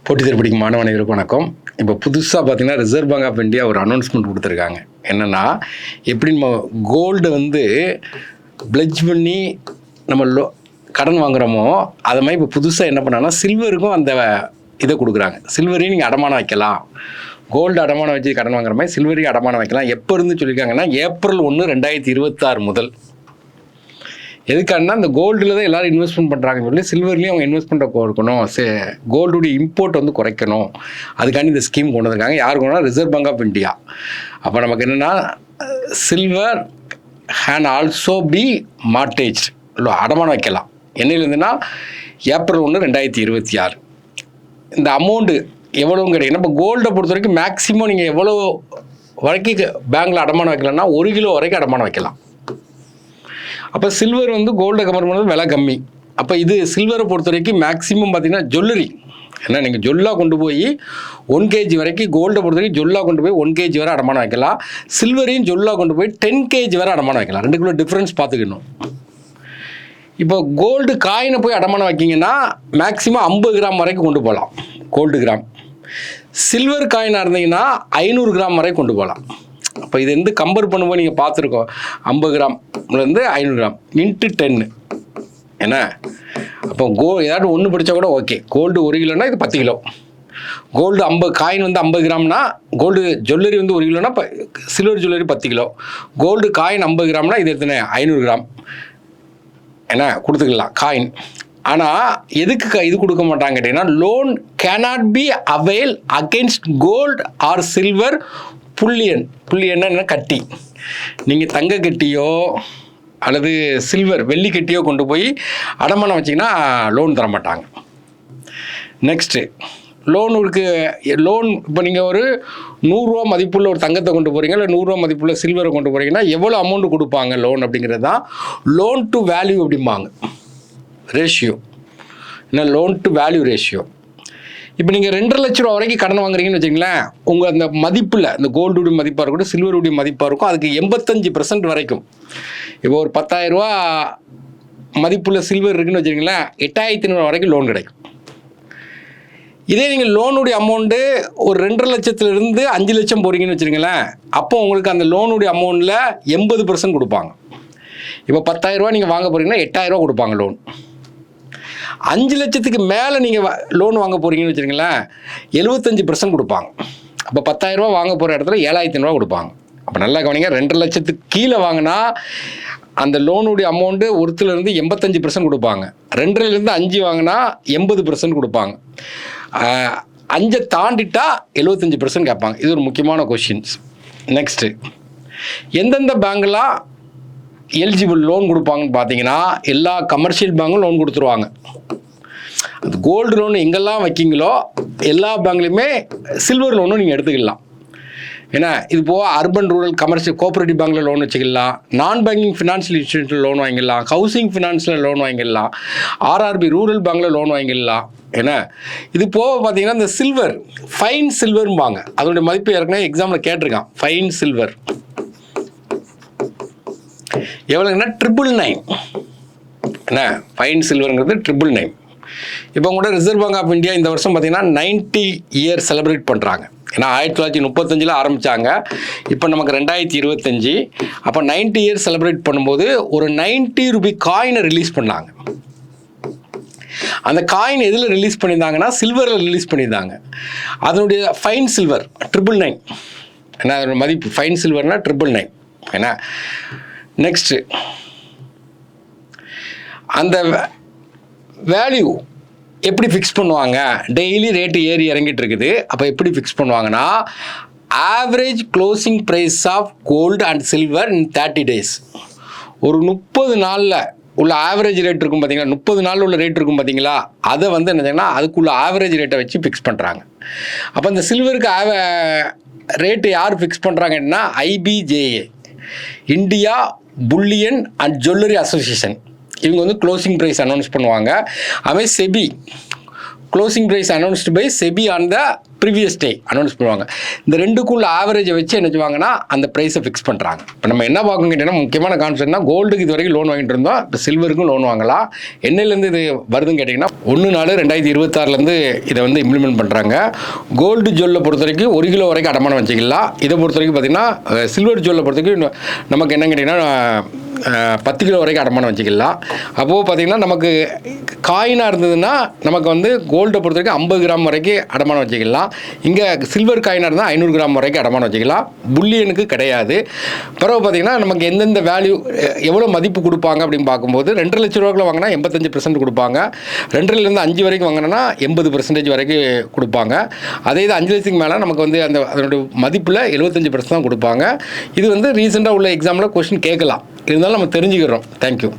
போட்டித்தேர்வு படிக்கும் மாணவர்களுக்கு வணக்கம். இப்போ புதுசாக பார்த்தீங்கன்னா ரிசர்வ் பேங்க் ஆஃப் இந்தியா ஒரு அனௌன்ஸ்மெண்ட் கொடுத்துருக்காங்க. என்னென்னா, எப்படி நம்ம கோல்டு வந்து பிளட்ஜ் பண்ணி நம்ம கடன் வாங்குகிறோமோ அதை மாதிரி இப்போ புதுசாக என்ன பண்ணாங்கன்னா சில்வருக்கும் அந்த இதை கொடுக்குறாங்க. சில்வரையும் நீங்கள் அடமானம் வைக்கலாம், கோல்டு அடமானம் வச்சு கடன் வாங்குற மாதிரி சில்வரையும் அடமானம் வைக்கலாம். எப்போ இருந்து சொல்லியிருக்காங்கன்னா ஏப்ரல் 1, 2026 முதல். எதுக்காகனா இந்த கோல்டில் தான் எல்லோரும் இன்வெஸ்ட்மெண்ட் பண்ணுறாங்கன்னு சொல்லி சில்வர்லேயும் அவங்க இன்வெஸ்ட்மெண்ட்டை கொடுக்கணும், கோல்டுடைய இம்போர்ட் வந்து குறைக்கணும். அதுக்காண்டி இந்த ஸ்கீம் கொண்டு வந்திருக்காங்க. யார் கொண்டா? Reserve Bank of India. அப்போ நமக்கு என்னென்னா, silver can also be mortgage, இல்லை அடமானம் வைக்கலாம். என்னையிலேருந்துன்னா ஏப்ரல் 1, 2026. இந்த அமௌண்ட்டு எவ்வளோன்னு கேட்டிங்கன்னா, இப்போ கோல்டை பொறுத்த வரைக்கும் மேக்ஸிமம் நீங்கள் எவ்வளோ வரைக்கும் பேங்க்கில் அடமானம் வைக்கலாம்னா 1 கிலோ வரைக்கும் அடமானம் வைக்கலாம். அப்போ சில்வர் வந்து கோல்டை கம்பேர் பண்ணுறது விலை கம்மி. அப்போ இது சில்வரை பொறுத்த வரைக்கும் மேக்ஸிமம் பார்த்தீங்கன்னா ஜுவல்லரி, ஏன்னா நீங்கள் ஜொல்லாக கொண்டு போய் 1 kg வரைக்கும், கோல்டை பொறுத்த வரைக்கும் ஜொல்லாக கொண்டு போய் 1 kg வரை அடமானம் வைக்கலாம். சில்வரையும் ஜொல்லாக கொண்டு போய் 10 kg வரை அடமானம் வைக்கலாம். 2 கிலோ டிஃப்ரென்ஸ் பார்த்துக்கணும். இப்போ கோல்டு காயினை போய் அடமானம் வைக்கிங்கன்னா மேக்ஸிமம் 50 கிராம் வரைக்கும் கொண்டு போகலாம் கோல்டு கிராம். சில்வர் காயினாக இருந்தீங்கன்னா 500 கிராம் வரை கொண்டு போகலாம். அப்போ இது வந்து கம்பேர் பண்ணும்போது நீங்கள் பார்த்துருக்கோம், 50 கிராம்லேருந்து 500 கிராம் இன்ட்டு 10 என்ன. அப்போ ஏதாவது ஒன்று படித்தா கூட ஓகே. கோல்டு 1 கிலோனா இது 10 கிலோ. கோல்டு 50 காயின் வந்து 50 கிராம்னா, கோல்டு ஜுவல்லரி வந்து 1 கிலோனா silver jewellery 10 kilo. Gold coin 50 கிராம்னா இது எத்தனை? 500 கிராம் என்ன கொடுத்துக்கலாம் காயின். ஆனால் எதுக்கு இது கொடுக்க மாட்டாங்க கேட்டிங்கன்னா, loan cannot be avail against gold or silver bullion. புல்லியன்னா என்ன? கட்டி. நீங்கள் தங்க கட்டியோ அல்லது சில்வர் வெள்ளி கட்டியோ கொண்டு போய் அடமானம் வச்சிங்கன்னா லோன் தர மாட்டாங்க. நெக்ஸ்ட்டு லோன் இப்போ நீங்கள் ஒரு 100 ரூபா மதிப்புள்ள ஒரு தங்கத்தை கொண்டு போகிறீங்க, இல்லை 100 ரூபா மதிப்புள்ள சில்வரை கொண்டு போகிறீங்கன்னா எவ்வளோ அமௌண்ட்டு கொடுப்பாங்க லோன் அப்படிங்கிறது தான் லோன் டு வேல்யூ அப்படிம்பாங்க, ரேஷியோ. என்ன? Loan to value ratio. இப்போ நீங்கள் 2.5 லட்ச ரூபா வரைக்கும் கடன் வாங்குறீங்கன்னு வச்சிங்களேன், உங்கள் அந்த மதிப்பில் இந்த கோல்டுடைய மதிப்பாக இருக்கட்டும் சில்வருடைய மதிப்பாக இருக்கும், அதுக்கு 85% வரைக்கும். இப்போ ஒரு 10,000 ரூபா மதிப்புள்ள சில்வர் இருக்குன்னு வச்சுருங்களேன், 8,500 வரைக்கும் லோன் கிடைக்கும். இதே நீங்கள் லோனுடைய அமௌண்ட்டு ஒரு 2.5 லட்சத்துலேருந்து 5 லட்சம் போகிறீங்கன்னு வச்சுருங்களேன், அப்போ உங்களுக்கு அந்த லோனுடைய அமௌண்ட்டில் 80% கொடுப்பாங்க. இப்போ 10,000 ரூபா நீங்கள் வாங்க போகிறீங்கன்னா 8,000 ரூபா கொடுப்பாங்க லோன். 5 லட்சத்துக்கு மேலே நீங்கள் லோன் வாங்க போகிறீங்கன்னு வச்சுருங்களேன், 75% கொடுப்பாங்க. அப்போ 10,000 ரூபா வாங்க போகிற இடத்துல 7,500 ரூபா கொடுப்பாங்க. அப்போ நல்லா கவனிங்க, 2.5 லட்சத்துக்கு கீழே வாங்கினா அந்த லோனுடைய அமௌண்ட்டு 1லேருந்து 85% கொடுப்பாங்க. 2லேருந்து 5 வாங்கினா 80% கொடுப்பாங்க. 5 தாண்டிட்டா 75% கேட்பாங்க. இது ஒரு முக்கியமான கொஷின்ஸ். நெக்ஸ்ட்டு, எந்தெந்த பேங்க்லாம் எலிஜிபிள் லோன் கொடுப்பாங்கன்னு பார்த்தீங்கன்னா, எல்லா கமர்ஷியல் பேங்க்கும் லோன் கொடுத்துருவாங்க. அது கோல்டு லோன் எங்கெல்லாம் வைக்கிங்களோ எல்லா பேங்க்லையுமே சில்வர் லோனும் நீங்கள் எடுத்துக்கலாம். ஏன்னா இது போக அர்பன் ரூரல் கமர்ஷியல் கோஆப்ரேட்டிவ் பேங்க்கில் லோன் வச்சுக்கலாம், நான் பேங்கிங் ஃபினான்ஷியல் இன்ஸ்டியூஷனில் லோன் வாங்கிடலாம், ஹவுசிங் ஃபினான்ஸில் லோன் வாங்கிடலாம், ஆர்ஆர்பி ரூரல் பேங்க்கில் லோன் வாங்கிடலாம். ஏன்னா இது போக பார்த்தீங்கன்னா இந்த சில்வர், ஃபைன் சில்வர்பாங்க, அதோடைய மதிப்பு ஏற்கனவே எக்ஸாமில் கேட்டிருக்கான். ஃபைன் சில்வர் எவ்வளோங்கன்னா 999. என்ன? ஃபைன் சில்வருங்கிறது 999. இப்போ கூட ரிசர்வ் பேங்க் ஆஃப் இந்தியா இந்த வருஷம் பார்த்தீங்கன்னா 90 இயர் செலிப்ரேட் பண்ணுறாங்க. ஏன்னா 1935 ஆரம்பித்தாங்க, இப்போ நமக்கு 2025. அப்போ 90 இயர் செலிப்ரேட் பண்ணும்போது ஒரு 90 ரூபி காயினை ரிலீஸ் பண்ணாங்க. அந்த காயின் எதில் ரிலீஸ் பண்ணியிருந்தாங்கன்னா சில்வரில் ரிலீஸ் பண்ணியிருந்தாங்க. அதனுடைய ஃபைன் சில்வர் 999. ஏன்னா அதோட மதிப்பு ஃபைன் சில்வர்னா 999. ஏன்னா நெக்ஸ்ட்டு, அந்த வேல்யூ எப்படி ஃபிக்ஸ் பண்ணுவாங்க? டெய்லி ரேட்டு ஏறி இறங்கிட்டு இருக்குது. அப்போ எப்படி ஃபிக்ஸ் பண்ணுவாங்கன்னா, average closing price of gold and silver in 30 days. ஒரு 30 நாளில் உள்ள ஆவரேஜ் ரேட் இருக்கும் பார்த்தீங்களா, 30 நாளில் உள்ள ரேட் இருக்கும் பார்த்தீங்களா, அதை வந்து என்னதுன்னா அதுக்குள்ள ஆவரேஜ் ரேட்டை வச்சு ஃபிக்ஸ் பண்ணுறாங்க. அப்போ இந்த சில்வருக்கு ரேட்டு யார் ஃபிக்ஸ் பண்ணுறாங்கன்னா IBJA, India bullion and jewellery association. இவங்க வந்து க்ளோசிங் ப்ரைஸ் அனௌன்ஸ் பண்ணுவாங்க. அதுமாதிரி SEBI, closing price announced by SEBI on the previous day announce பண்ணுவாங்க. இந்த ரெண்டுக்குள்ள ஆவரேஜை வச்சு என்ன செய்வாங்கன்னா அந்த ப்ரைஸை ஃபிக்ஸ் பண்ணுறாங்க. இப்போ நம்ம என்ன பார்க்கணும் கேட்டீங்கன்னா, முக்கியமான கான்செப்ட்னா கோல்டுக்கு இது வரைக்கும் லோன் வாங்கிட்டு இருந்தோம், இப்போ சில்வருக்கும் லோன் வாங்கலாம். என்னையிலேருந்து இது வருதுன்னு கேட்டிங்கன்னா 1/4/2026 இதை வந்து இம்ப்ளிமெண்ட் பண்ணுறாங்க. கோல்டு ஜுவல்லை பொறுத்த வரைக்கும் 1 கிலோ வரைக்கும் அடமானம் வச்சுக்கலாம். இதை பொறுத்த வரைக்கும் பார்த்திங்கன்னா சில்வர் ஜுவல்லை பொறுத்த வரைக்கும் நமக்கு என்ன கேட்டிங்கன்னா 10 கிலோ வரைக்கும் அடமானம் வச்சுக்கலாம். அப்போது பார்த்திங்கன்னா நமக்கு காயினாக இருந்ததுன்னா நமக்கு வந்து கோல்டை பொறுத்த வரைக்கும் 50 கிராம் வரைக்கும் அடமானம் வச்சுக்கலாம். இங்கே சில்வர் காயினாக இருந்தால் 500 கிராம் வரைக்கும் அடமானம் வச்சுக்கலாம். புல்லியனுக்கு கிடையாது. பிறகு பார்த்திங்கன்னா நமக்கு எந்தெந்த வேல்யூ எவ்வளோ மதிப்பு கொடுப்பாங்க அப்படின்னு பார்க்கும்போது 2.5 லட்ச ரூபாய்க்குள்ள வாங்கினா 85% கொடுப்பாங்க. 2.5லேருந்து 5 வரைக்கும் வாங்கினா 80% வரைக்கும் கொடுப்பாங்க. அதே இது 5 லட்சத்துக்கு மேலே நமக்கு வந்து அதனுடைய மதிப்பில் 75% தான் கொடுப்பாங்க. இது வந்து ரீசெண்டாக உள்ள எக்ஸாமில் கொஸ்டின் கேட்கலாம். இருந்தாலும் நம்ம தெரிஞ்சுக்கிறோம். தேங்க்யூ.